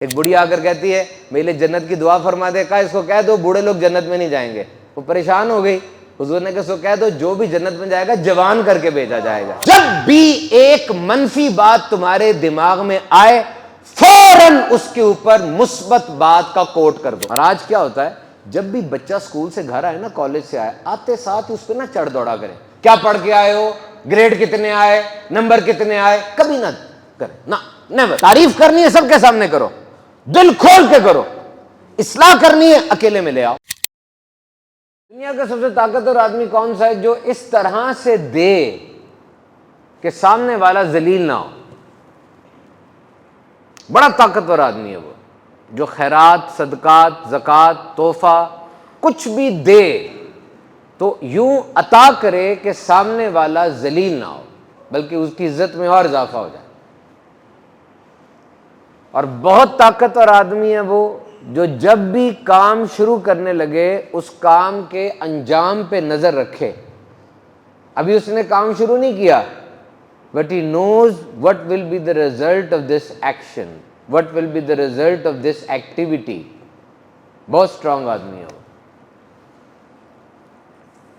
ایک بڑھی آ کر کہتی ہے میرے لیے جنت کی دعا فرما دے. کہا اس کو کہہ دو بوڑھے لوگ جنت میں نہیں جائیں گے. وہ پریشان ہو گئی. حضور نے کہا اس کو کہہ دو جو بھی جنت میں جائے گا جوان کر کے بھیجا جائے گا. جب بھی ایک منفی بات تمہارے دماغ میں آئے فوراً اس کے اوپر مثبت بات کا کوٹ کر دو. اور آج کیا ہوتا ہے جب بھی بچہ اسکول سے گھر آئے نا, کالج سے آئے, آتے ساتھ اس پہ نا چڑھ دوڑا کرے, کیا پڑھ کے آئے ہو, گریڈ کتنے آئے, نمبر کتنے آئے. کبھی نہ کرے نا, نیور. تعریف کرنی ہے سب کے سامنے کرو, دل کھول کے کرو. اصلاح کرنی ہے اکیلے میں لے آؤ. دنیا کا سب سے طاقتور آدمی کون سا ہے جو اس طرح سے دے کہ سامنے والا ذلیل نہ ہو. بڑا طاقتور آدمی ہے وہ جو خیرات, صدقات, زکوٰۃ, تحفہ کچھ بھی دے تو یوں عطا کرے کہ سامنے والا ذلیل نہ ہو بلکہ اس کی عزت میں اور اضافہ ہو جائے. اور بہت طاقتور آدمی ہے وہ جو جب بھی کام شروع کرنے لگے اس کام کے انجام پہ نظر رکھے. ابھی اس نے کام شروع نہیں کیا but he knows what will be the result of this action, what will be the result of this activity. بہت اسٹرانگ آدمی ہے وہ.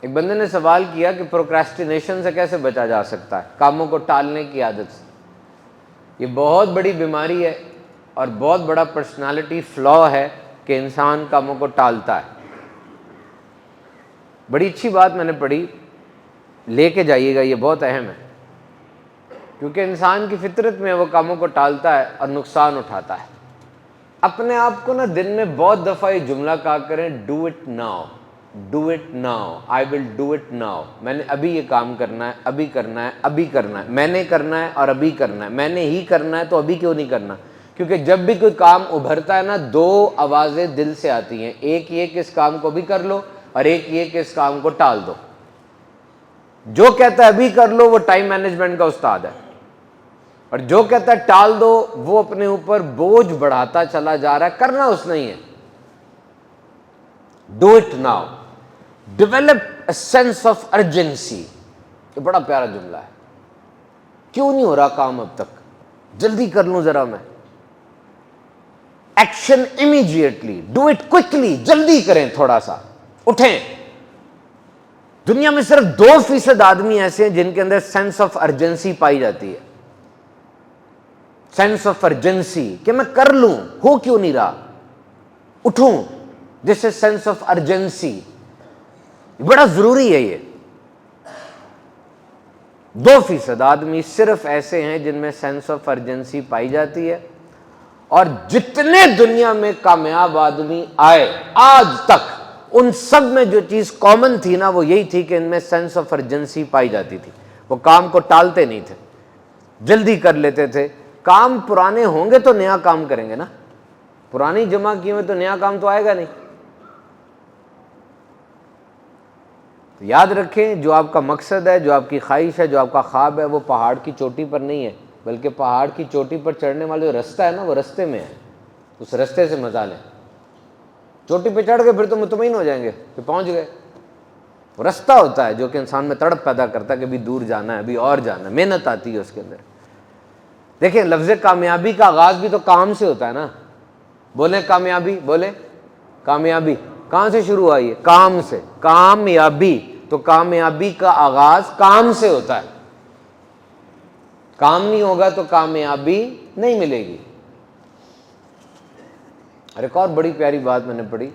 ایک بندے نے سوال کیا کہ پروکراسٹینیشن سے کیسے بچا جا سکتا ہے, کاموں کو ٹالنے کی عادت سے. یہ بہت بڑی بیماری ہے اور بہت بڑا پرسنالٹی فلا ہے کہ انسان کاموں کو ٹالتا ہے. بڑی اچھی بات میں نے پڑھی, لے کے جائیے گا, یہ بہت اہم ہے کیونکہ انسان کی فطرت میں وہ کاموں کو ٹالتا ہے اور نقصان اٹھاتا ہے. اپنے آپ کو نا دن میں بہت دفعہ یہ جملہ کہا کریں, do it now, do it now, I will do it now. میں نے ابھی یہ کام کرنا ہے, ابھی کرنا ہے, ابھی کرنا ہے. میں نے کرنا ہے اور ابھی کرنا ہے. میں نے ہی کرنا ہے تو ابھی کیوں نہیں کرنا. کیونکہ جب بھی کوئی کام ابھرتا ہے نا دو آوازیں دل سے آتی ہیں, ایک یہ کہ اس کام کو بھی کر لو اور ایک یہ کہ اس کام کو ٹال دو. جو کہتا ہے ابھی کر لو وہ ٹائم مینجمنٹ کا استاد ہے, اور جو کہتا ہے ٹال دو وہ اپنے اوپر بوجھ بڑھاتا چلا جا رہا ہے. کرنا اس نے ہی ہے. Do it now, develop a sense of urgency. یہ بڑا پیارا جملہ ہے. کیوں نہیں ہو رہا کام اب تک, جلدی کر لوں ذرا میں. Action immediately, do it quickly, جلدی کریں, تھوڑا سا اٹھیں. دنیا میں صرف 2% آدمی ایسے ہیں جن کے اندر سینس آف ارجنسی پائی جاتی ہے. سینس آف ارجنسی کہ میں کر لوں, ہو کیوں نہیں رہا, اٹھوں. دس از سینس آف ارجنسی. بڑا ضروری ہے یہ. 2% آدمی صرف ایسے ہیں جن میں سینس آف ارجنسی پائی جاتی ہے. اور جتنے دنیا میں کامیاب آدمی آئے آج تک, ان سب میں جو چیز کامن تھی نا وہ یہی تھی کہ ان میں سینس آف ارجنسی پائی جاتی تھی. وہ کام کو ٹالتے نہیں تھے, جلدی کر لیتے تھے. کام پرانے ہوں گے تو نیا کام کریں گے نا, پرانی جمع کیے ہوئے تو نیا کام تو آئے گا نہیں. تو یاد رکھیں جو آپ کا مقصد ہے, جو آپ کی خواہش ہے, جو آپ کا خواب ہے, وہ پہاڑ کی چوٹی پر نہیں ہے بلکہ پہاڑ کی چوٹی پر چڑھنے والا جو رستہ ہے نا وہ رستے میں ہے. اس رستے سے مزہ لیں. چوٹی پہ چڑھ گئے پھر تو مطمئن ہو جائیں گے کہ پہنچ گئے. وہ رستہ ہوتا ہے جو کہ انسان میں تڑپ پیدا کرتا ہے کہ ابھی دور جانا ہے, ابھی اور جانا ہے. محنت آتی ہے اس کے اندر. دیکھیں لفظ کامیابی کا آغاز بھی تو کام سے ہوتا ہے نا. بولیں کامیابی, بولیں کامیابی. کہاں سے شروع ہوا یہ؟ کام سے. کامیابی, تو کامیابی کا آغاز کام سے ہوتا ہے. کام نہیں ہوگا تو کامیابی نہیں ملے گی. اور ایک اور بڑی پیاری بات میں نے پڑھی,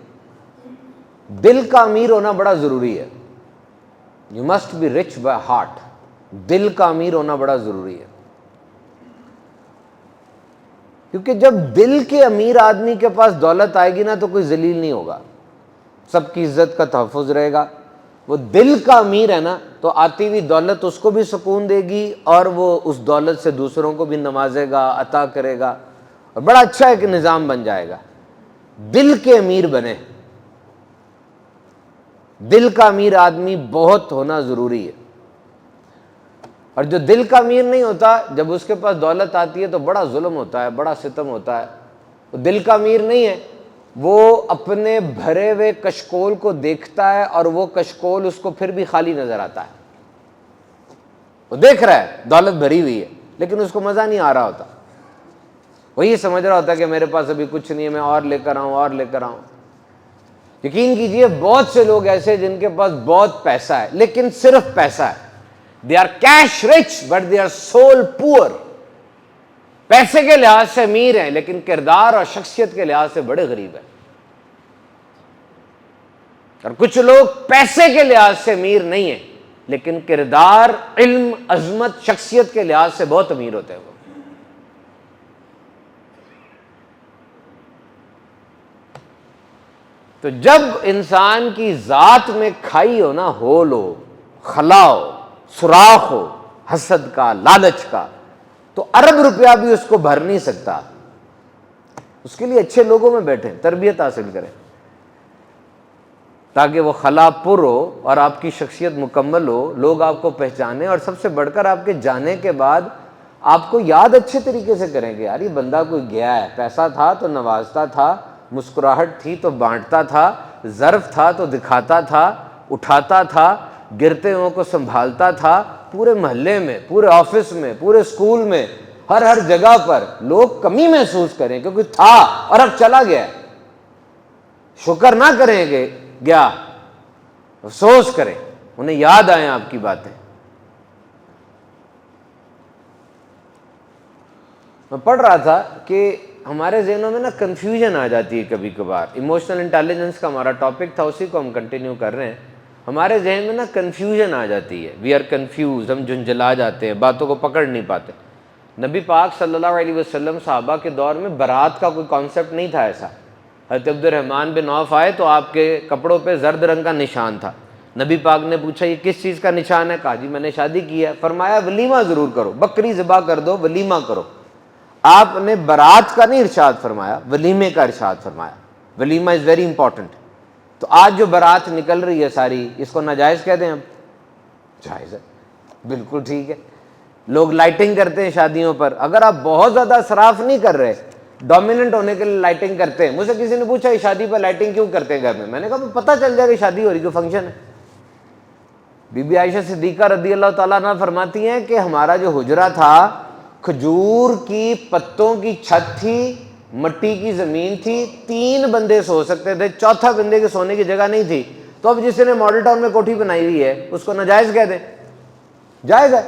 دل کا امیر ہونا بڑا ضروری ہے. You must be rich by heart. دل کا امیر ہونا بڑا ضروری ہے, کیونکہ جب دل کے امیر آدمی کے پاس دولت آئے گی نا تو کوئی ذلیل نہیں ہوگا, سب کی عزت کا تحفظ رہے گا. وہ دل کا امیر ہے نا تو آتی ہوئی دولت اس کو بھی سکون دے گی اور وہ اس دولت سے دوسروں کو بھی نوازے گا, عطا کرے گا, اور بڑا اچھا ایک نظام بن جائے گا. دل کے امیر بنے. دل کا امیر آدمی بہت ہونا ضروری ہے. اور جو دل کا امیر نہیں ہوتا, جب اس کے پاس دولت آتی ہے تو بڑا ظلم ہوتا ہے, بڑا ستم ہوتا ہے. وہ دل کا امیر نہیں ہے, وہ اپنے بھرے ہوئے کشکول کو دیکھتا ہے اور وہ کشکول اس کو پھر بھی خالی نظر آتا ہے. وہ دیکھ رہا ہے دولت بھری ہوئی ہے لیکن اس کو مزہ نہیں آ رہا ہوتا. وہی سمجھ رہا ہوتا ہے کہ میرے پاس ابھی کچھ نہیں ہے، میں اور لے کر آؤں اور لے کر آؤں۔ یقین کیجئے بہت سے لوگ ایسے جن کے پاس بہت پیسہ ہے لیکن صرف پیسہ ہے، they are cash rich but they are soul poor۔ پیسے کے لحاظ سے امیر ہیں لیکن کردار اور شخصیت کے لحاظ سے بڑے غریب ہیں۔ اور کچھ لوگ پیسے کے لحاظ سے امیر نہیں ہیں لیکن کردار، علم، عظمت، شخصیت کے لحاظ سے بہت امیر ہوتے ہیں وہ۔ تو جب انسان کی ذات میں کھائی ہو نا، ہول ہو، خلا ہو، سوراخ ہو حسد کا، لالچ کا، تو ارب روپیہ بھی اس کو بھر نہیں سکتا۔ اس کے لیے اچھے لوگوں میں بیٹھیں، تربیت حاصل کریں تاکہ وہ خلا پر ہو اور آپ کی شخصیت مکمل ہو، لوگ آپ کو پہچانیں، اور سب سے بڑھ کر آپ کے جانے کے بعد آپ کو یاد اچھے طریقے سے کریں گے، یار یہ بندہ کوئی گیا ہے، پیسہ تھا تو نوازتا تھا، مسکراہٹ تھی تو بانٹتا تھا، ظرف تھا تو دکھاتا تھا، اٹھاتا تھا، گرتے ہوئوں کو سنبھالتا تھا، پورے محلے میں، پورے آفس میں، پورے اسکول میں، ہر جگہ پر لوگ کمی محسوس کریں کیونکہ تھا اور اب چلا گیا۔ شکر نہ کریں گے گیا، افسوس کریں، انہیں یاد آئیں آپ کی باتیں۔ میں پڑھ رہا تھا کہ ہمارے ذہنوں میں نا کنفیوژن آ جاتی ہے کبھی کبھار، ایموشنل انٹیلیجنس کا ہمارا ٹاپک تھا، اسی کو ہم کنٹینیو کر رہے ہیں۔ ہمارے ذہن میں نا کنفیوژن آ جاتی ہے، وی آر کنفیوز، ہم جھنجھلا جاتے ہیں، باتوں کو پکڑ نہیں پاتے۔ نبی پاک صلی اللہ علیہ وسلم صحابہ کے دور میں برات کا کوئی کانسیپٹ نہیں تھا ایسا۔ حضرت عبد الرحمن بن عوف آئے تو آپ کے کپڑوں پہ زرد رنگ کا نشان تھا۔ نبی پاک نے پوچھا یہ کس چیز کا نشان ہے؟ کہا جی میں نے شادی کی ہے۔ فرمایا ولیمہ ضرور کرو، بکری ذبح کر دو، ولیمہ کرو۔ آپ نے برات کا نہیں ارشاد فرمایا، ولیمے کا ارشاد فرمایا۔ ولیمہ از ویری امپورٹنٹ۔ تو آج جو برات نکل رہی ہے ساری، اس کو ناجائز کہہ دیں ہم؟ جائز ہے، بالکل ٹھیک ہے۔ لوگ لائٹنگ کرتے ہیں شادیوں پر، اگر آپ بہت زیادہ اسراف نہیں کر رہے، ڈومیننٹ ہونے کے لیے لائٹنگ کرتے ہیں۔ مجھ سے کسی نے پوچھا یہ شادی پر لائٹنگ کیوں کرتے ہیں گھر میں نے کہا پتہ چل جائے کہ شادی ہو رہی، کوئی فنکشن ہے۔ بی بی عائشہ صدیقہ رضی اللہ تعالیٰ عنہ فرماتی ہیں کہ ہمارا جو حجرہ تھا کھجور کی پتوں کی چھت تھی، مٹی کی زمین تھی، 3 بندے سو سکتے تھے، چوتھا بندے کے سونے کی جگہ نہیں تھی۔ تو اب جس نے ماڈل ٹاؤن میں کوٹھی بنائی ہوئی ہے اس کو ناجائز کہہ دیں؟ جائز ہے،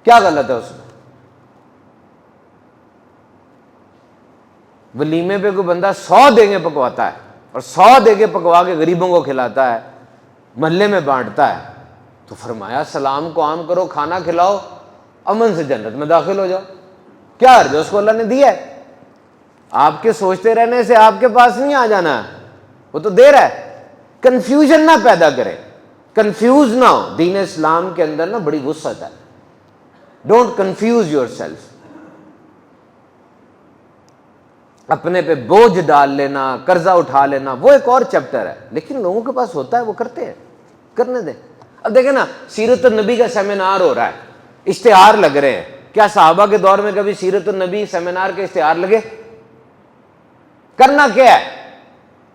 کیا غلط ہے اس میں؟ ولیمے پہ کوئی بندہ 100 دیگیں پکواتا ہے اور 100 دیگیں پکوا کے غریبوں کو کھلاتا ہے، محلے میں بانٹتا ہے، تو فرمایا سلام کو عام کرو، کھانا کھلاؤ، امن سے جنت میں داخل ہو جاؤ۔ کیا عرض ہے، اس کو اللہ نے دیا ہے۔ آپ کے سوچتے رہنے سے آپ کے پاس نہیں آ جانا ہے، وہ تو دے رہا ہے۔ کنفیوژن نہ پیدا کرے، کنفیوز نہ ہو۔ دین اسلام کے اندر نا بڑی وسعت ہے، ڈونٹ کنفیوز یور سیلف۔ اپنے پہ بوجھ ڈال لینا، قرضہ اٹھا لینا، وہ ایک اور چیپٹر ہے، لیکن لوگوں کے پاس ہوتا ہے وہ کرتے ہیں، کرنے دیں۔ اب دیکھیں نا، سیرت النبی کا سیمینار ہو رہا ہے، اشتہار لگ رہے ہیں، کیا صحابہ کے دور میں کبھی سیرت النبی سیمینار کے اشتہار لگے؟ کرنا کیا ہے؟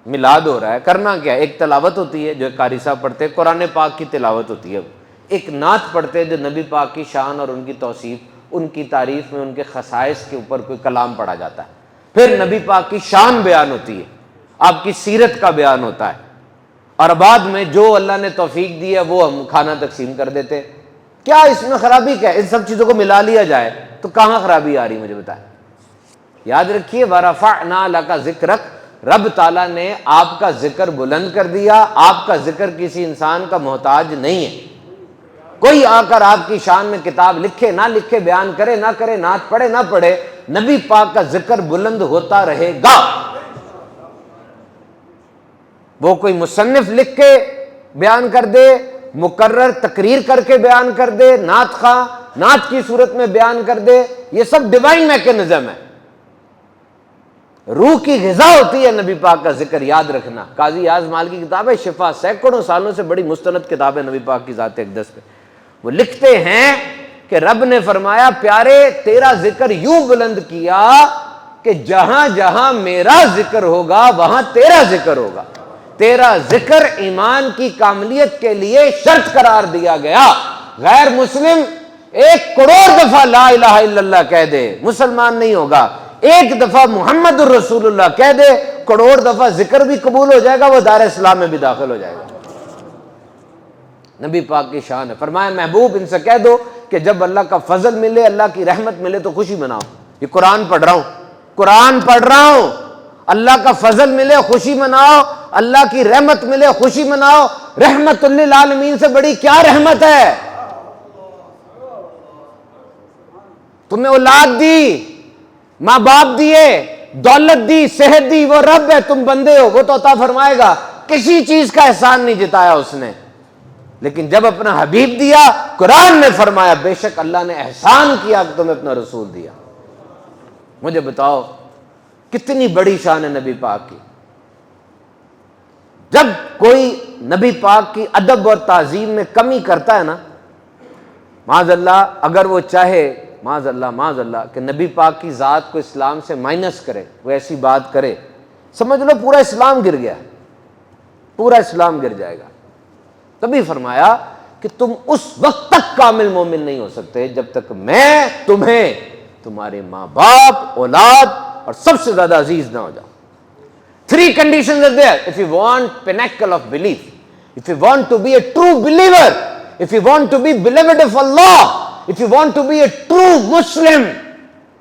میلاد ہو رہا ہے، کرنا کیا ہے؟ ایک تلاوت ہوتی ہے جو قاری صاحب پڑھتے ہیں، قرآن پاک کی تلاوت ہوتی ہے، ایک نعت پڑھتے ہیں جو نبی پاک کی شان اور ان کی توصیف، ان کی تعریف میں ان کے خصائص کے اوپر کوئی کلام پڑھا جاتا ہے، پھر نبی پاک کی شان بیان ہوتی ہے، آپ کی سیرت کا بیان ہوتا ہے، اور بعد میں جو اللہ نے توفیق دی ہے وہ ہم کھانا تقسیم کر دیتے۔ کیا اس میں خرابی کیا ہے؟ ان سب چیزوں کو ملا لیا جائے تو کہاں خرابی آ رہی مجھے بتائیں۔ یاد رکھیے وَرَفَعْنَا لَكَ ذِكْرَكَ، رب تعالیٰ نے آپ کا ذکر بلند کر دیا۔ آپ کا ذکر کسی انسان کا محتاج نہیں ہے۔ کوئی آ کر آپ کی شان میں کتاب لکھے نہ لکھے، بیان کرے نہ کرے، نعت پڑھے نہ پڑھے، نبی پاک کا ذکر بلند ہوتا رہے گا۔ وہ کوئی مصنف لکھ کے بیان کر دے، مقرر تقریر کر کے بیان کر دے، نعت خواں نعت کی صورت میں بیان کر دے، یہ سب ڈیوائن میکینزم ہے۔ روح کی غذا ہوتی ہے نبی پاک کا ذکر، یاد رکھنا۔ قاضی اعظم مال کی کتاب ہے شفا، سینکڑوں سالوں سے بڑی مستند کتاب ہے نبی پاک کی ذات اقدس پہ۔ وہ لکھتے ہیں کہ رب نے فرمایا پیارے تیرا ذکر یوں بلند کیا کہ جہاں جہاں میرا ذکر ہوگا وہاں تیرا ذکر ہوگا۔ تیرا ذکر ایمان کی کاملیت کے لیے شرط قرار دیا گیا۔ غیر مسلم 1 کروڑ دفعہ لا الہ الا اللہ کہہ دے، مسلمان نہیں ہوگا۔ ایک دفعہ محمد الرسول اللہ کہہ دے، کروڑ دفعہ ذکر بھی قبول ہو جائے گا، وہ دار اسلام میں بھی داخل ہو جائے گا۔ نبی پاک کی شان ہے۔ فرمایا محبوب ان سے کہہ دو کہ جب اللہ کا فضل ملے، اللہ کی رحمت ملے تو خوشی مناؤ۔ یہ قرآن پڑھ رہا ہوں، قرآن پڑھ رہا ہوں، اللہ کا فضل ملے خوشی مناؤ، اللہ کی رحمت ملے خوشی مناؤ۔ رحمت للعالمین سے بڑی کیا رحمت ہے؟ تمہیں اولاد دی، ماں باپ دیے، دولت دی، صحت دی، وہ رب ہے، تم بندے ہو، وہ تو عطا فرمائے گا۔ کسی چیز کا احسان نہیں جتایا اس نے، لیکن جب اپنا حبیب دیا، قرآن نے فرمایا بے شک اللہ نے احسان کیا کہ تمہیں اپنا رسول دیا۔ مجھے بتاؤ کتنی بڑی شان ہے نبی پاک کی۔ جب کوئی نبی پاک کی ادب اور تعظیم میں کمی کرتا ہے نا، معاذ اللہ، اگر وہ چاہے معاذ اللہ کہ نبی پاک کی ذات کو اسلام سے مائنس کرے، وہ ایسی بات کرے، سمجھ لو پورا اسلام گر گیا، پورا اسلام گر جائے گا۔ تبھی فرمایا کہ تم اس وقت تک کامل مومن نہیں ہو سکتے جب تک میں تمہیں تمہارے ماں باپ، اولاد اور سب سے زیادہ عزیز نہ ہو جاؤں۔ 3 conditions are there if you want pinnacle of belief, if you want to be a true believer, if you want to be beloved of Allah, if you want to be a true Muslim,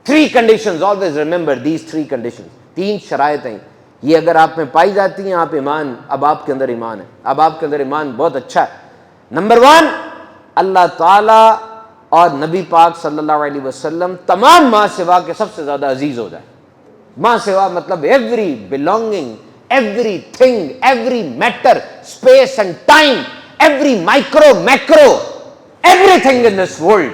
3 conditions, always remember these 3 conditions. 3 شرائط ہیں، یہ اگر آپ میں پائی جاتی ہیں، آپ ایمان، اب آپ کے اندر ایمان ہے، اب آپ کے اندر ایمان بہت اچھا ہے۔ نمبر 1، اللہ تعالی اور نبی پاک صلی اللہ علیہ وسلم تمام ماں سوا کے سب سے زیادہ عزیز ہو جائے۔ ماں سوا مطلب every belonging, everything, every matter, space and time, every micro macro, everything in this world,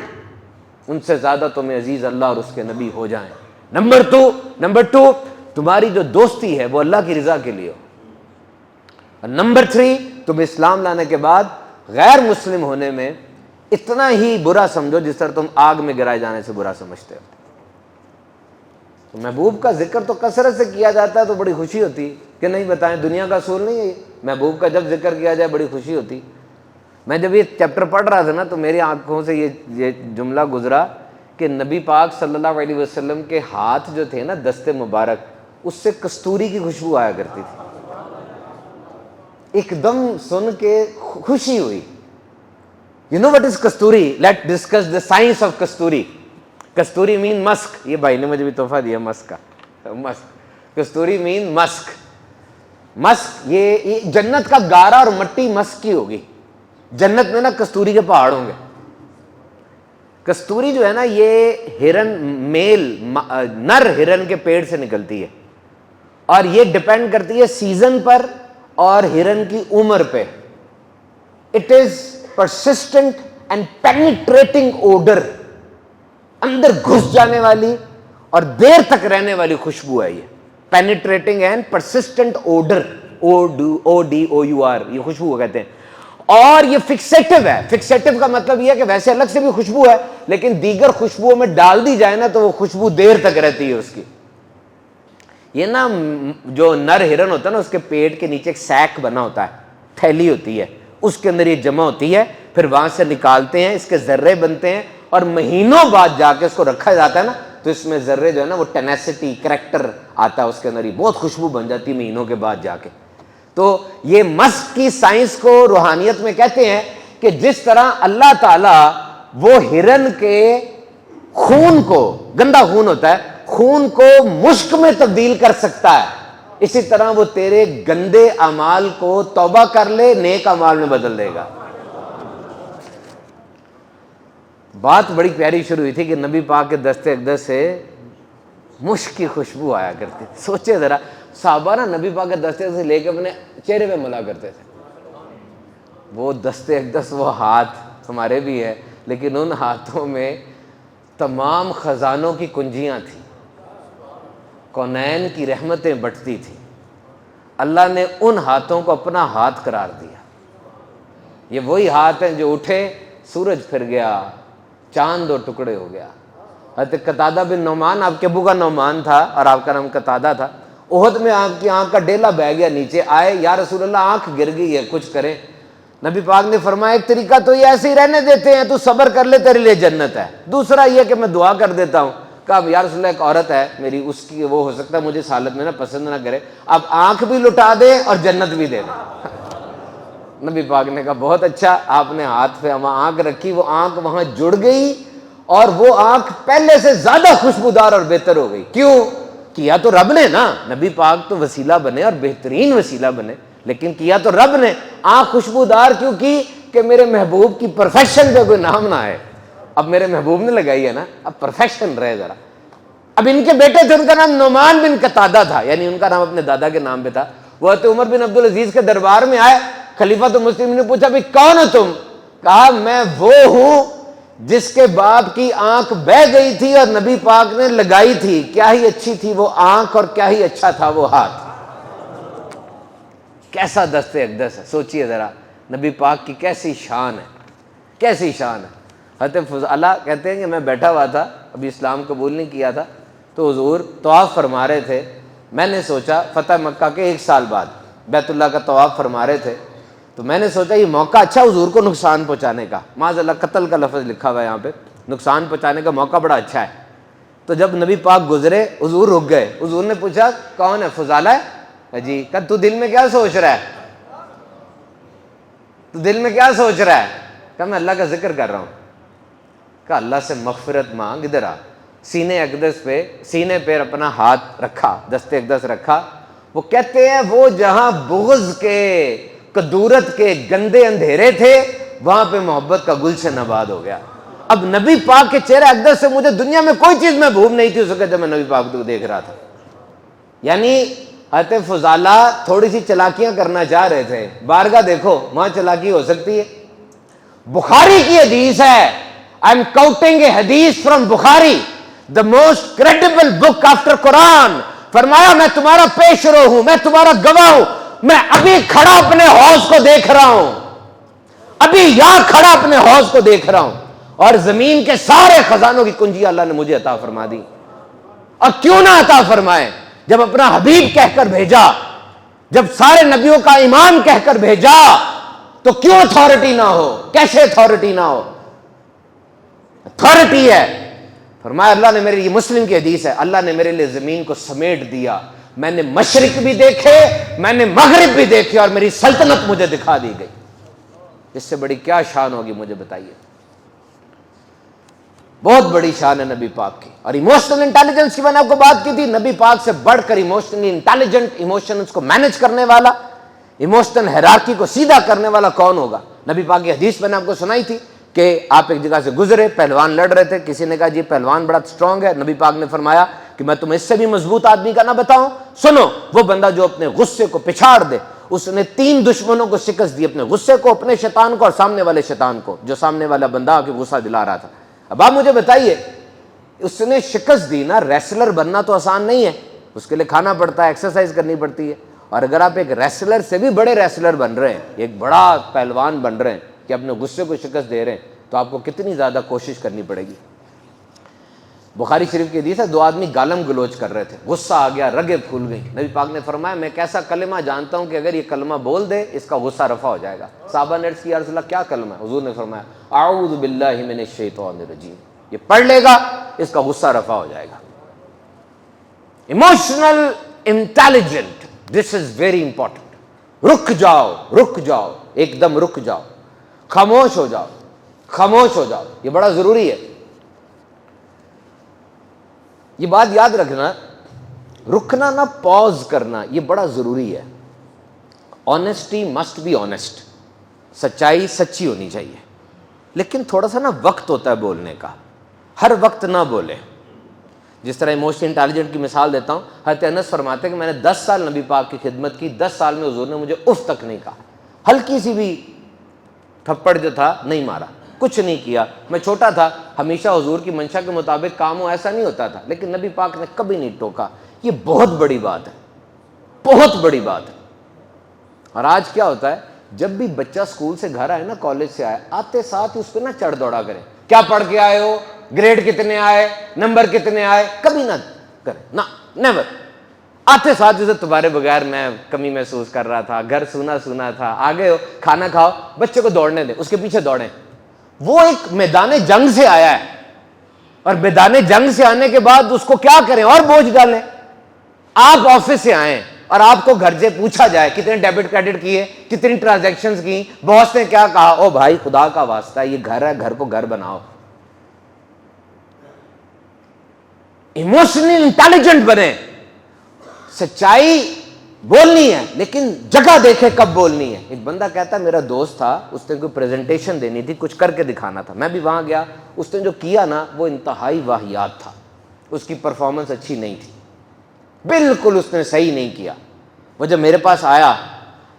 ان سے زیادہ تمہیں عزیز اللہ اور اس کے نبی ہو جائیں۔ نمبر 2، تمہاری جو دوستی ہے وہ اللہ کی رضا کے لیے ہو۔ اور نمبر 3، تم اسلام لانے کے بعد غیر مسلم ہونے میں اتنا ہی برا سمجھو جس طرح تم آگ میں گرائے جانے سے برا سمجھتے ہو۔ تو محبوب کا ذکر تو کثرت سے کیا جاتا ہے تو بڑی خوشی ہوتی کہ نہیں بتائیں، دنیا کا اصول نہیں ہے یہ، محبوب کا جب ذکر کیا جائے بڑی خوشی ہوتی۔ میں جب یہ چیپٹر پڑھ رہا تھا نا تو میری آنکھوں سے یہ جملہ گزرا کہ نبی پاک صلی اللہ علیہ وسلم کے ہاتھ جو تھے نا، دست مبارک، اس سے کستوری کی خوشبو آیا کرتی تھی۔ ایک دم سن کے خوشی ہوئی۔ You know what is Kasturi? Let's discuss the science of کستوری۔ کستوری مین مسک، یہ بھائی نے مجھے بھی تحفہ دیا مسک کا، مسک، کستوری مین مسک۔ مسک یہ جنت کا گارا اور مٹی مسک کی ہوگی۔ جنت میں نا کستوری کے پہاڑ ہوں گے۔ کستوری جو ہے نا یہ ہرن، میل نر ہرن کے پیڑ سے نکلتی ہے، اور یہ ڈیپینڈ کرتی ہے سیزن پر اور ہرن کی عمر پہ۔ It is persistent and penetrating odour, اندر گھس جانے والی اور دیر تک رہنے والی خوشبو ہے یہ۔ Penetrating and persistent odour, ODOUR، یہ خوشبو کہتے ہیں۔ اور یہ فکسیٹو ہے۔ فکسیٹو کا مطلب یہ ہے کہ ویسے الگ سے بھی خوشبو ہے، لیکن دیگر خوشبوؤں میں ڈال دی جائے نا تو وہ خوشبو دیر تک رہتی ہے اس کی۔ یہ نا جو نر ہرن ہوتا ہے نا، اس کے پیٹ کے نیچے ایک سیک بنا ہوتا ہے، تھیلی ہوتی ہے، اس کے اندر یہ جمع ہوتی ہے، پھر وہاں سے نکالتے ہیں، اس کے ذرے بنتے ہیں، اور مہینوں بعد جا کے اس کو رکھا جاتا ہے نا تو اس میں ذرے جو ہے نا وہ ٹینیسٹی، کریکٹر آتا ہے اس کے اندر، ہی بہت خوشبو بن جاتی ہے مہینوں کے بعد جا کے۔ تو یہ مسک کی سائنس کو روحانیت میں کہتے ہیں کہ جس طرح اللہ تعالیٰ وہ ہرن کے خون کو، گندا خون ہوتا ہے، خون کو مشک میں تبدیل کر سکتا ہے، اسی طرح وہ تیرے گندے اعمال کو توبہ کر لے نیک اعمال میں بدل دے گا۔ بات بڑی پیاری شروع ہوئی تھی کہ نبی پاک کے دست اقدس سے مشک کی خوشبو آیا کرتی تھی۔ سوچے ذرا، صحابہ نا نبی پاک کے دست اقدس سے لے کے اپنے چہرے پہ ملا کرتے تھے۔ وہ دست اقدس، وہ ہاتھ ہمارے بھی ہے، لیکن ان ہاتھوں میں تمام خزانوں کی کنجیاں تھیں، کونین کی رحمتیں بٹتی تھیں۔ اللہ نے ان ہاتھوں کو اپنا ہاتھ قرار دیا۔ یہ وہی ہاتھ ہیں جو اٹھے، سورج پھر گیا، چاند 2 ٹکڑے ہو گیا۔ حضرت قتادہ بن نعمان، آپ کے ابو کا نعمان تھا اور آپ کا نام قتادہ تھا، احد میں آپ کی آنکھ کا ڈیلا بہ گیا نیچے، آئے یا رسول اللہ آنکھ گر گئی ہے، کچھ کریں۔ نبی پاک نے فرمایا ایک طریقہ تو یہ ایسے ہی رہنے دیتے ہیں، تو صبر کر لے، تیرے لیے جنت ہے۔ دوسرا یہ کہ میں دعا کر دیتا ہوں کہا یا رسول اللہ ایک عورت ہے میری، اس کی وہ ہو سکتا ہے مجھے اس حالت میں نا پسند نہ کرے، اب آنکھ بھی لٹا دے اور جنت بھی دے دے۔ نبی پاک نے کہا بہت اچھا، آپ نے ہاتھ پہ وہاں آنکھ رکھی، وہ آنکھ وہاں جڑ گئی اور وہ آنکھ پہلے سے زیادہ خوشبودار اور بہتر ہو گئی۔ کیوں؟ کیا تو رب نے نا، نبی پاک تو وسیلہ بنے اور بہترین وسیلہ بنے، لیکن کیا تو رب نے۔ آنکھ خوشبودار کیوں کی؟ کہ میرے محبوب کی پرفیکشن پہ کوئی نام نہ آئے۔ اب میرے محبوب نے لگائی ہے نا، اب پرفیکشن رہے ذرا۔ اب ان کے بیٹے تھے، ان کا نام نعمان بن قتادہ تھا، یعنی ان کا نام اپنے دادا کے نام پہ تھا۔ وہ حضرت عمر بن عبدالعزیز کے دربار میں آئے، خلیفۃ المسلمین نے پوچھا بھی کون ہو تم؟ کہا میں وہ ہوں جس کے باپ کی آنکھ بہہ گئی تھی اور نبی پاک نے لگائی تھی۔ کیا ہی اچھی تھی وہ آنکھ اور کیا ہی اچھا تھا وہ ہاتھ۔ کیسا دست اقدس ہے، سوچئے ذرا نبی پاک کی کیسی شان ہے، کیسی شان ہے۔ حضرت فضالہ کہتے ہیں کہ میں بیٹھا ہوا تھا، ابھی اسلام قبول نہیں کیا تھا، تو حضور طواف فرما رہے تھے۔ میں نے سوچا فتح مکہ کے 1 سال بعد بیت اللہ کا طواف فرما رہے تھے، تو میں نے سوچا یہ موقع اچھا حضور کو نقصان پہنچانے کا، معاذ اللہ قتل کا لفظ لکھا ہوا ہے یہاں پہ، نقصان پہنچانے کا موقع بڑا اچھا ہے۔ تو جب نبی پاک گزرے حضور رک گئے، حضور نے پوچھا کون ہے؟ فضالہ ہے جی۔ کہ تو دل میں کیا سوچ رہا ہے؟ تو دل میں کیا سوچ رہا ہے؟ کہ میں اللہ کا ذکر کر رہا ہوں۔ کہ اللہ سے مغفرت مانگ، ادھر آ۔ سینے اقدس پہ، سینے پہ اپنا ہاتھ رکھا، دست اقدس رکھا۔ وہ کہتے ہیں وہ جہاں بغض کے، کدورت کے گندے اندھیرے تھے، وہاں پہ محبت کا گلشن آباد ہو گیا۔ اب نبی پاک کے چہرے اقدس سے مجھے دنیا میں کوئی چیز محبوب نہیں تھی اس وقت جب میں نبی پاک کو دیکھ رہا تھا۔ یعنی حضرت فضالہ تھوڑی سی چلاکیاں کرنا چاہ رہے تھے، بارگاہ دیکھو وہاں چلاکی ہو سکتی ہے۔ بخاری کی حدیث ہے، I am quoting a hadith from Bukhari, the most credible book after Quran۔ فرمایا میں تمہارا پیش رو ہوں، میں تمہارا گواہ ہوں، میں ابھی کھڑا اپنے حوض کو دیکھ رہا ہوں، ابھی یہاں کھڑا اپنے حوض کو دیکھ رہا ہوں، اور زمین کے سارے خزانوں کی کنجی اللہ نے مجھے عطا فرما دی۔ اور کیوں نہ عطا فرمائے؟ جب اپنا حبیب کہہ کر بھیجا، جب سارے نبیوں کا امام کہہ کر بھیجا، تو کیوں اتھارٹی نہ ہو؟ کیسے اتھارٹی نہ ہو؟ اتھارٹی ہے۔ فرمایا اللہ نے میرے، یہ مسلم کی حدیث ہے، اللہ نے میرے لیے زمین کو سمیٹ دیا، میں نے مشرق بھی دیکھے، میں نے مغرب بھی دیکھے، اور میری سلطنت مجھے دکھا دی گئی۔ اس سے بڑی کیا شان ہوگی مجھے بتائیے؟ بہت بڑی شان ہے نبی پاک کی۔ اور ایموشنل انٹیلیجنس کی میں نے آپ کو بات کی تھی، نبی پاک سے بڑھ کر ایموشنلی انٹیلیجنٹ، ایموشنز کو مینج کرنے والا، ایموشنل ہیرارکی کو سیدھا کرنے والا کون ہوگا؟ نبی پاک کی حدیث میں نے آپ کو سنائی تھی کہ آپ ایک جگہ سے گزرے، پہلوان لڑ رہے تھے، کسی نے کہا جی پہلوان بڑا سٹرونگ ہے، نبی پاک نے فرمایا کہ میں تمہیں اس سے بھی مضبوط آدمی کا نہ بتاؤں؟ سنو، وہ بندہ جو اپنے غصے کو پچھاڑ دے، اس نے 3 دشمنوں کو شکست دی، اپنے غصے کو، اپنے شیطان کو، اور سامنے والے شیطان کو، جو سامنے والا بندہ آ کے غصہ دلا رہا تھا۔ اب آپ مجھے بتائیے، اس نے شکست دی نا، ریسلر بننا تو آسان نہیں ہے، اس کے لیے کھانا پڑتا ہے، ایکسرسائز کرنی پڑتی ہے، اور اگر آپ ایک ریسلر سے بھی بڑے ریسلر بن رہے ہیں، ایک بڑا پہلوان بن رہے ہیں کہ اپنے غصے کو شکست دے رہے ہیں، تو آپ کو کتنی زیادہ کوشش کرنی پڑے گی۔ بخاری شریف کی حدیث ہے، 2 آدمی گالم گلوچ کر رہے تھے، غصہ آ گیا، رگیں پھول گئیں، نبی پاک نے فرمایا میں ایک ایسا کلمہ جانتا ہوں کہ اگر یہ کلمہ بول دے اس کا غصہ رفع ہو جائے گا۔ صحابہ نے عرض کیا یا رسول اللہ کیا کلمہ ہے؟ حضور نے فرمایا اعوذ باللہ من الشیطان الرجیم، یہ پڑھ لے گا اس کا غصہ رفع ہو جائے گا۔ Emotional intelligent, this is very important. رک جاؤ، رک جاؤ، ایک دم رک جاؤ، خاموش ہو جاؤ، خاموش ہو جاؤ، یہ بڑا ضروری ہے۔ یہ بات یاد رکھنا، رکنا نہ پاز کرنا، یہ بڑا ضروری ہے۔ آنیسٹی مسٹ بی آنیسٹ، سچائی سچی ہونی چاہیے، لیکن تھوڑا سا نا وقت ہوتا ہے بولنے کا، ہر وقت نہ بولے۔ جس طرح ایموشنل انٹیلیجنٹ کی مثال دیتا ہوں، حضرت انس فرماتے ہیں کہ میں نے 10 سال نبی پاک کی خدمت کی، 10 سال میں حضور نے مجھے اف تک نہیں کہا، ہلکی سی بھی تھپڑ جو تھا نہیں مارا، کچھ نہیں کیا۔ میں چھوٹا تھا، ہمیشہ حضور کی منشا کے مطابق کام ہو ایسا نہیں ہوتا تھا، لیکن نبی پاک نے کبھی نہیں ٹوکا۔ یہ بہت بڑی بات ہے، بہت بڑی بات ہے۔ اور آج کیا ہوتا ہے، جب بھی بچہ اسکول سے گھر آئے نا، کالج سے آئے، آتے ساتھ اس پہ نا چڑھ دوڑا کرے، کیا پڑھ کے آئے ہو، گریڈ کتنے آئے، نمبر کتنے آئے، کبھی نہ کرے، نہ، نیور۔ آتے ساتھ اسے تمہارے بغیر میں کمی محسوس کر رہا تھا، گھر سونا سونا تھا، آگے ہو کھانا کھاؤ، بچے کو دوڑنے دیں، اس کے پیچھے دوڑیں۔ وہ ایک میدان جنگ سے آیا ہے، اور میدان جنگ سے آنے کے بعد اس کو کیا کریں اور بوجھ ڈالیں. آپ آفس سے آئیں اور آپ کو گھر سے پوچھا جائے کتنے ڈیبٹ کریڈٹ کیے, کتنی ٹرانزیکشنز کی, باس نے کیا کہا, او بھائی خدا کا واسطہ یہ گھر ہے, گھر کو گھر بناؤ. ایموشنلی انٹیلیجنٹ بنے, سچائی بولنی ہے لیکن جگہ دیکھے کب بولنی ہے. ایک بندہ کہتا ہے میرا دوست تھا, اس نے کوئی پریزنٹیشن دینی تھی, کچھ کر کے دکھانا تھا, میں بھی وہاں گیا, اس نے جو کیا نا وہ انتہائی واہیات تھا, اس کی پرفارمنس اچھی نہیں تھی, بالکل اس نے صحیح نہیں کیا. وہ جب میرے پاس آیا,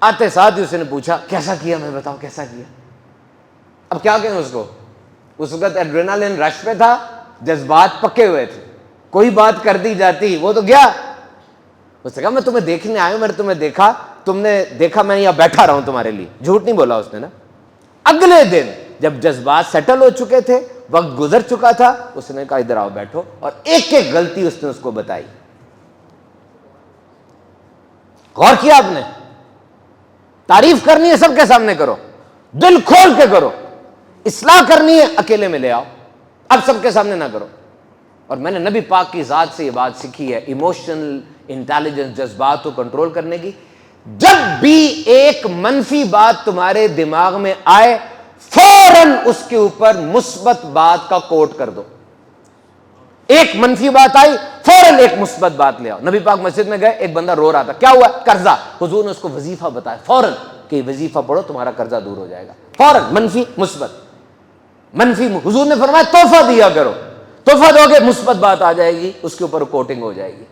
آتے ساتھ ہی اس نے پوچھا کیسا کیا, میں بتاؤ کیسا کیا. اب کیا کہیں اس کو, اس وقت ایڈرینالین رش پہ تھا, جذبات پکے ہوئے تھے, کوئی بات کر دی جاتی وہ تو گیا. اس نے کہا میں تمہیں دیکھنے آیا ہوں, میں نے تمہیں دیکھا, تم نے دیکھا میں یہاں بیٹھا رہا ہوں تمہارے لیے. جھوٹ نہیں بولا اس نے نا. اگلے دن جب جذبات سیٹل ہو چکے تھے, وقت گزر چکا تھا, اس نے کہا ادھر آؤ بیٹھو, اور ایک ایک غلطی اس نے اس کو بتائی. غور کیا آپ نے, تعریف کرنی ہے سب کے سامنے کرو, دل کھول کے کرو, اصلاح کرنی ہے اکیلے میں لے آؤ, اب سب کے سامنے نہ کرو. اور میں نے نبی پاک کی ذات سے یہ بات سیکھی ہے, ایموشنل انٹیلیجنس, جذبات کو کنٹرول کرنے کی. جب بھی ایک منفی بات تمہارے دماغ میں آئے, فوراً اس کے اوپر مثبت بات کا کوٹ کر دو. ایک منفی بات آئی, فوراً ایک مثبت بات لے آؤ. نبی پاک مسجد میں گئے, ایک بندہ رو رہا تھا, کیا ہوا, قرضہ. حضور نے اس کو وظیفہ بتایا فوراً کہ یہ وظیفہ پڑھو تمہارا قرضہ دور ہو جائے گا. فوراً منفی مثبت, منفی. حضور نے فرمایا تحفہ دیا کرو, تحفہ دو گے مثبت بات آ جائے گی, اس کے اوپر کوٹنگ ہو جائے گی.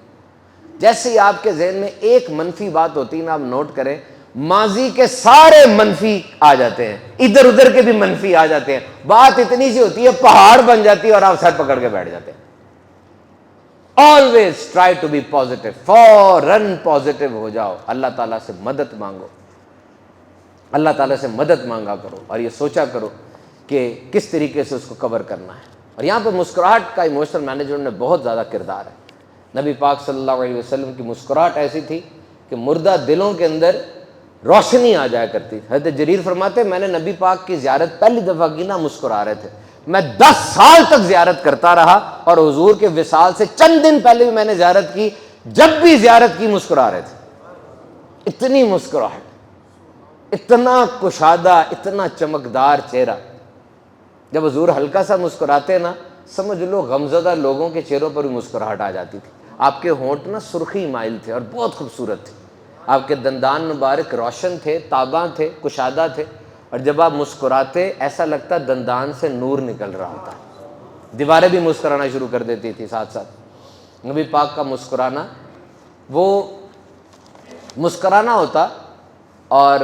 جیسے ہی آپ کے ذہن میں ایک منفی بات ہوتی ہے نا, آپ نوٹ کریں ماضی کے سارے منفی آ جاتے ہیں, ادھر ادھر کے بھی منفی آ جاتے ہیں. بات اتنی سی ہوتی ہے پہاڑ بن جاتی ہے اور آپ سر پکڑ کے بیٹھ جاتے ہیں. Always try to be positive, فوراً پازیٹیو ہو جاؤ. اللہ تعالیٰ سے مدد مانگو, اللہ تعالیٰ سے مدد مانگا کرو, اور یہ سوچا کرو کہ کس طریقے سے اس کو کور کرنا ہے. اور یہاں پہ مسکراہٹ کا ایموشنل مینجمنٹ میں بہت زیادہ کردار ہے. نبی پاک صلی اللہ علیہ وسلم کی مسکراہٹ ایسی تھی کہ مردہ دلوں کے اندر روشنی آ جایا کرتی. حضرت جریر فرماتے میں نے نبی پاک کی زیارت پہلی دفعہ کی نا, مسکرا رہے تھے. میں 10 سال تک زیارت کرتا رہا, اور حضور کے وصال سے چند دن پہلے بھی میں نے زیارت کی, جب بھی زیارت کی مسکرا رہے تھے. اتنی مسکراہٹ, اتنا کشادہ, اتنا چمکدار چہرہ. جب حضور ہلکا سا مسکراتے نا, سمجھ لو غمزدہ لوگوں کے چہروں پر بھی مسکراہٹ آ جاتی تھی. آپ کے ہونٹ نا سرخی مائل تھے اور بہت خوبصورت تھے. آپ کے دندان مبارک روشن تھے, تاباں تھے, کشادہ تھے, اور جب آپ مسکراتے ایسا لگتا دندان سے نور نکل رہا ہوتا. دیواریں بھی مسکرانا شروع کر دیتی تھی ساتھ ساتھ. نبی پاک کا مسکرانا وہ مسکرانا ہوتا, اور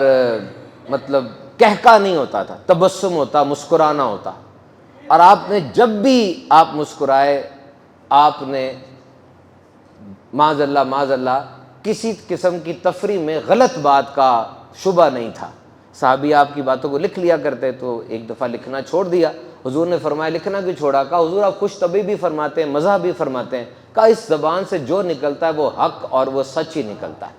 مطلب کہکا نہیں ہوتا تھا, تبسم ہوتا, مسکرانا ہوتا. اور آپ نے جب بھی آپ مسکرائے, آپ نے معاذ اللہ کسی قسم کی تفریح میں غلط بات کا شبہ نہیں تھا. صحابی آپ کی باتوں کو لکھ لیا کرتے, تو ایک دفعہ لکھنا چھوڑ دیا. حضور نے فرمایا لکھنا کیوں چھوڑا؟ کہا حضور آپ خوش طبعی بھی فرماتے ہیں, مزاح بھی فرماتے ہیں. کہا اس زبان سے جو نکلتا ہے وہ حق اور وہ سچ ہی نکلتا ہے.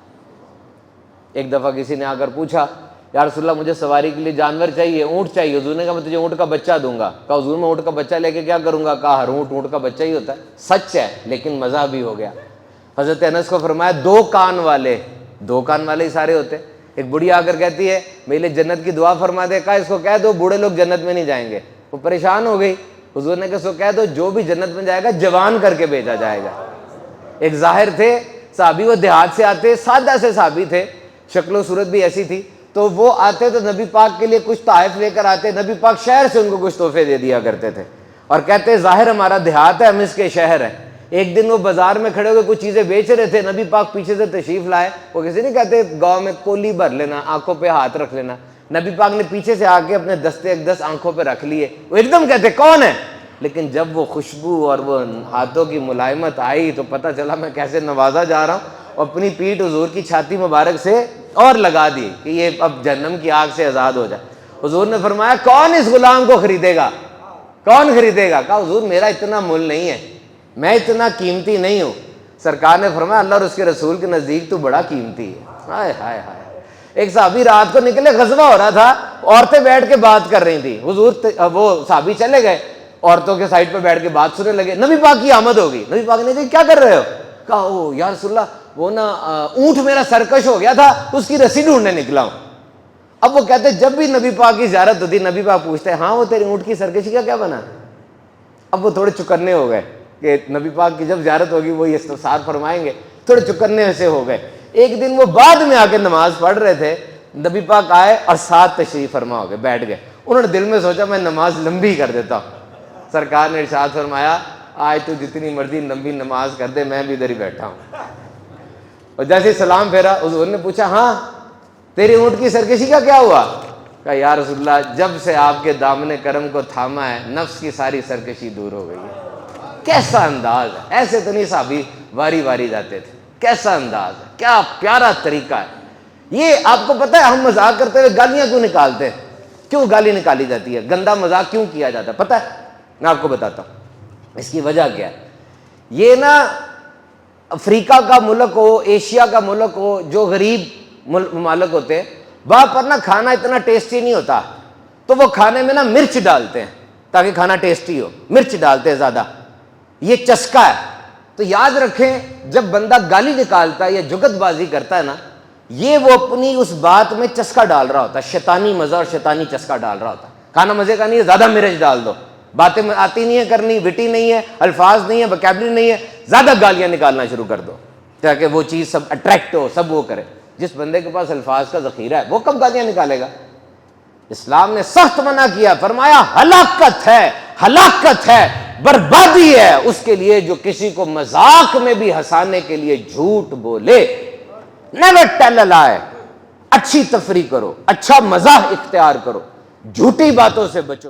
ایک دفعہ کسی نے آ کر پوچھا یا رسول اللہ مجھے سواری کے لیے جانور چاہیے, اونٹ چاہیے. حضور نے کہا میں تجھے اونٹ کا بچہ دوں گا. کہا حضور میں اونٹ کا بچہ لے کے کیا کروں گا؟ کہا ہر اونٹ کا بچہ ہی ہوتا ہے. سچ ہے لیکن مزاح بھی ہو گیا. حضرت انس کو فرمایا 2 کان والے ہی سارے ہوتے. ایک بڑھی آ کر کہتی ہے میرے لیے جنت کی دعا فرما دے. کہا اس کو کہہ دو بوڑھے لوگ جنت میں نہیں جائیں گے. وہ پریشان ہو گئی. حضور نے کہا اس کو کہہ دو جو بھی جنت میں جائے گا جوان کر کے بھیجا جائے گا. ایک ظاہر تھے صحابی, وہ دیہات سے آتے, سادہ سے صحابی تھے, شکل و صورت بھی ایسی تھی. تو وہ آتے تو نبی پاک کے لیے کچھ تحائف لے کر آتے. نبی پاک شہر سے ان کو کچھ تحفے دے دیا کرتے تھے, اور کہتے ظاہر ہمارا دیہات ہے, ہم اس کے شہر ہیں. ایک دن وہ بازار میں کھڑے ہوئے کچھ چیزیں بیچ رہے تھے, نبی پاک پیچھے سے تشریف لائے. وہ کسی نہیں کہتے گاؤں میں کولی بھر لینا, آنکھوں پہ ہاتھ رکھ لینا. نبی پاک نے پیچھے سے آ کے اپنے دستے 1-10 آنکھوں پہ رکھ لیے. وہ ایک دم کہتے کون ہے, لیکن جب وہ خوشبو اور وہ ہاتھوں کی ملائمت آئی تو پتہ چلا میں کیسے نوازا جا رہا ہوں. اپنی پیٹھ حضور کی چھاتی مبارک سے اور لگا دی کہ یہ اب جہنم کی آگ سے آزاد ہو جائے. حضور نے فرمایا کون اس غلام کو خریدے گا, کون خریدے گا؟ کہا حضور میرا اتنا مول نہیں ہے, میں اتنا قیمتی نہیں ہوں. سرکار نے فرمایا اللہ اور اس کے رسول کے نزدیک تو بڑا قیمتی ہے. ہائے ہائے ہائے. ایک صحابی رات کو نکلے, غزوہ ہو رہا تھا, عورتیں بیٹھ کے بات کر رہی تھیں. حضور وہ صحابی چلے گئے, عورتوں کے سائڈ پہ بیٹھ کے بات سننے لگے. نبی پاک کی آمد ہوگی. نبی پاک نے کہا کیا کر رہے ہو؟ کہا او یا رسول اللہ وہ نا اونٹ میرا سرکش ہو گیا تھا, اس کی رسی ڈھونڈنے نکلا ہوں. اب وہ کہتے جب بھی نبی پاک کی زیارت ہوتی نبی پاک پوچھتے ہاں وہ تیری اونٹ کی سرکشی کا کیا بنا؟ اب وہ تھوڑے چکنے ہو گئے کہ نبی پاک کی جب زیارت ہوگی وہ یہ استفسار فرمائیں گے, تھوڑے چکنے سے ہو گئے. ایک دن وہ بعد میں آ کے نماز پڑھ رہے تھے, نبی پاک آئے اور ساتھ تشریف فرما ہو گئے, بیٹھ گئے. انہوں نے دل میں سوچا میں نماز لمبی کر دیتا ہوں. سرکار نے ارشاد فرمایا آج تو جتنی مرضی لمبی نماز کر دے میں بھی ادھر ہی بیٹھا ہوں. اور جیسے سلام پھیرا حضور نے پوچھا ہاں تیری اونٹ کی سرکشی کا کیا ہوا؟ کہا یا رسول اللہ جب سے آپ کے دامن کرم کو تھاما ہے نفس کی ساری سرکشی دور ہو گئی ہے. کیسا انداز ہے, ایسے تو نہیں صحابی واری واری جاتے تھے. کیسا انداز ہے, کیا پیارا طریقہ ہے. یہ آپ کو پتہ ہے ہم مذاق کرتے ہوئے گالیاں کیوں نکالتے ہیں؟ کیوں گالی نکالی جاتی ہے, گندا مذاق کیوں کیا جاتا ہے؟ پتہ ہے, میں آپ کو بتاتا ہوں اس کی وجہ کیا ہے. یہ نا افریقہ کا ملک ہو, ایشیا کا ملک ہو, جو غریب ممالک ہوتے ہیں وہاں پر نا کھانا اتنا ٹیسٹی نہیں ہوتا, تو وہ کھانے میں نا مرچ ڈالتے ہیں تاکہ کھانا ٹیسٹی ہو. مرچ ڈالتے ہیں زیادہ, یہ چسکا ہے. تو یاد رکھیں جب بندہ گالی نکالتا ہے یا جگت بازی کرتا ہے نا, یہ وہ اپنی اس بات میں چسکا ڈال رہا ہوتا ہے, شیطانی مزہ اور شیطانی چسکا ڈال رہا ہوتا ہے. کھانا مزے کا نہیں ہے, زیادہ مرچ ڈال دو, باتیں آتی نہیں ہے کرنی, وٹی نہیں ہے, الفاظ نہیں ہے, وکیبلری نہیں ہے, زیادہ گالیاں نکالنا شروع کر دو تاکہ وہ چیز سب اٹریکٹ ہو, سب وہ کرے. جس بندے کے پاس الفاظ کا ذخیرہ ہے وہ کب گالیاں نکالے گا؟ اسلام نے سخت منع کیا, فرمایا ہلاکت ہے, ہلاکت ہے, بربادی ہے اس کے لیے جو کسی کو مذاق میں بھی ہنسانے کے لیے جھوٹ بولے. نیور ٹیل اے لائی. اچھی تفریح کرو, اچھا مزاح اختیار کرو, جھوٹی باتوں سے بچو.